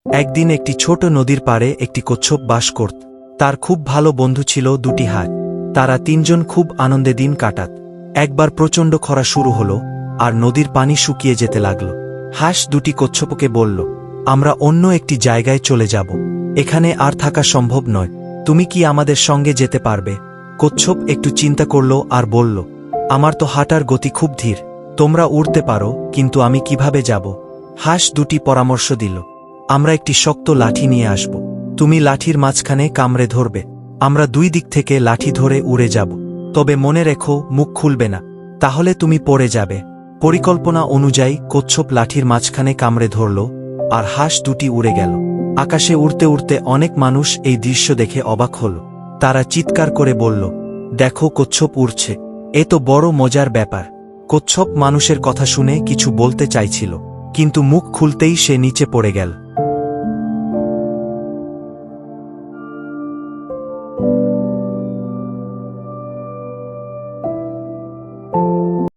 একদিন একটি ছোট নদীর পাড়ে একটি কচ্ছপ বাস করত। তার খুব ভালো বন্ধু ছিল দুটি হাঁস। তারা তিনজন খুব আনন্দে দিন কাটাত। একবার প্রচণ্ড খরা শুরু হলো, আর নদীর পানি শুকিয়ে যেতে লাগল। হাঁস দুটি কচ্ছপকে বলল, আমরা অন্য একটি জায়গায় চলে যাব। এখানে আর থাকা সম্ভব নয়। তুমি কি আমাদের সঙ্গে যেতে পারবে? কচ্ছপ একটু চিন্তা করল আর বলল, আমার তো হাঁটার গতি খুব ধীর। তোমরা উড়তে পারো, কিন্তু আমি কিভাবে যাব? হাঁস দুটি পরামর্শ দিল, আমরা একটি শক্ত লাঠি নিয়ে আসব। তুমি লাঠির মাঝখানে কামড়ে ধরবে। আমরা দুই দিক থেকে লাঠি ধরে উড়ে যাব। তবে মনে রেখো, মুখ খুলবে না, তাহলে তুমি পড়ে যাবে। পরিকল্পনা অনুযায়ী কচ্ছপ লাঠির মাঝখানে কামড়ে ধরল, আর হাঁস দুটি উড়ে গেল। আকাশে উড়তে উড়তে অনেক মানুষ এই দৃশ্য দেখে অবাক হল। তারা চিৎকার করে বলল, দেখো, কচ্ছপ উড়ছে, এ তো বড় মজার ব্যাপার। কচ্ছপ মানুষের কথা শুনে কিছু বলতে চাইছিল, কিন্তু মুখ খুলতেই সে নিচে পড়ে গেল।